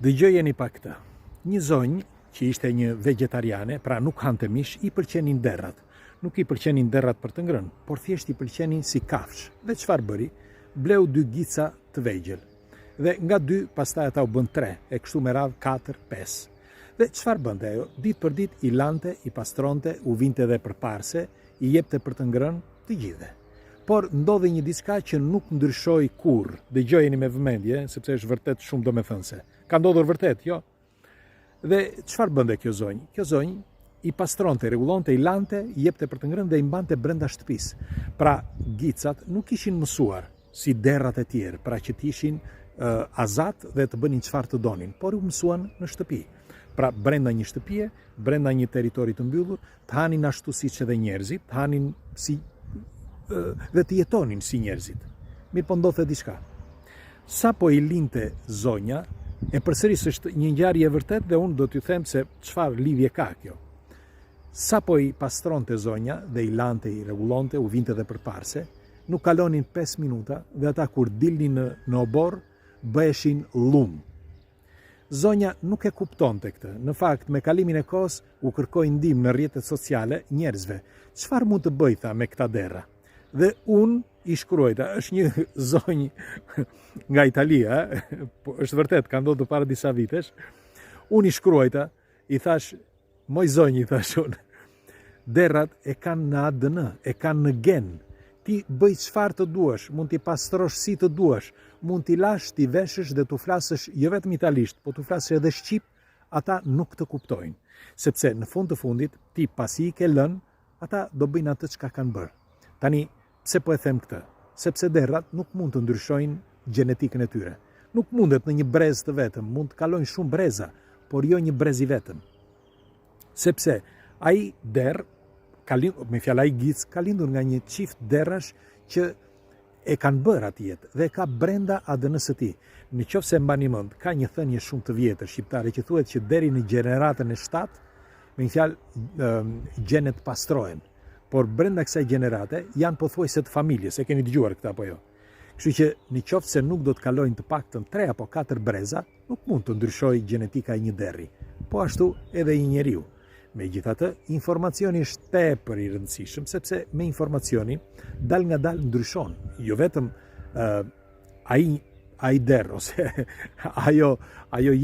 Dëgjojeni pak këtë. Një zonjë që ishte një vegetariane, pra nuk hante mish, i pëlqenin derrat. Nuk i pëlqenin derrat për të ngrënë, por thjesht i pëlqenin si kafsh. Dhe çfarë bëri? Bleu 2 gica të vegjël. Dhe nga 2 pastaj ata u bën 3, e kështu me radhë 4, 5. Dhe çfarë bënte ajo? Ditë për ditë i lante, i pastronte, u vinte edhe përparse, i jepte për të ngrënë të gjithë. Por ndodhi një diçka që nuk ndryshoi kurrë. Dëgjojeni me vëmendje, sepse është vërtet shumë domethënëse. Ka ndodhur vërtet, jo? Dhe çfarë bënte kjo zonjë? Kjo zonjë i pastronte, rregullonte, i lante, i jepte për të ngrënë dhe i mbante brenda shtëpisë. Pra gicat nuk ishin mësuar si derrat e tjerë, pra që të ishin azat dhe të bënin çfarë të donin, por u mësuan në shtëpi. Pra brenda një shtëpie, brenda një territori të mbyllur, të hanin ashtu siç edhe njerëzit, të hanin si dhe të jetonin si njerëzit. Mirë po ndodhte diçka. Sa po i linte zonja, e përsëris është një ngjarje e vërtet dhe unë do t'ju them se çfarë lidhje ka kjo. Sa po i pastronte zonja dhe i lante, i rregullonte, u vinte dhe përparse, nuk kalonin 5 minuta dhe ata kur dilnin në obor, bëheshin lum. Zonja nuk e kuptonte këtë. Në fakt, me kalimin e kohës u kërkoi ndihmë në rrjetet sociale njerëzve. Çfarë mund të bëj tha me këta derra? Dhe unë i shkruajta, është një zonjë nga Italia, po është vërtet, ka ndodhur para disa vitesh. Unë i shkruajta, i thash, moj zonjë, i thash unë, derrat e kanë në ADN, e kanë në gen. Ti bëj çfarë të duash, mund t'i pastrosh si të duash, mund t'i lash, t'i veshësh dhe t'u flasësh jo vetëm italisht, po t'u flasësh edhe shqip, ata nuk të kuptojnë. Sepse në fund të fundit, ti pasi i ke lënë, ata do bëjnë atë çka kanë bërë. Tani, pse po e them këtë? Sepse derrat nuk mund të ndryshojnë gjenetikën e tyre. Nuk mundet në një brez të vetëm, mund të kalojnë shumë breza, por jo një brez i vetëm. Sepse ai derr, me fjalë ai gic, ka lindur nga një çift derrash që e kanë bërë atë jetë dhe ka brenda ADN-s së tij. Në qoftë se mbani mend, ka një thënie shumë të vjetër shqiptare që thuhet që deri në gjeneratën e 7, me një fjalë gjenet pastrohen. Por brenda kësaj gjenerate janë pothuajse të familjes, e keni dëgjuar këtë apo jo? Kështu që në qoftë se nuk do të kalojnë të paktën 3 apo 4 breza, nuk mund të ndryshojë gjenetika e një derri. Po ashtu edhe i njeriu. Megjithatë, informacioni është tepër i rëndësishëm, sepse me informacioni dal nga dal ndryshon. Jo vetëm ai derr ose ajo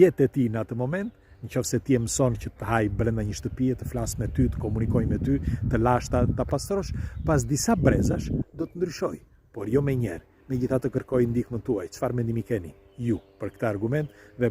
jetë e tij në atë moment, nëse ti e mëson që të haj brenda një shtëpie, të flas me ty, të komunikoj me ty, të lash ta pastrosh, pas disa brezash do të ndryshoj, por jo me njerë. Megjithatë kërkoj ndihmën tuaj. Çfarë mendimi keni ju për këtë argument? Dhe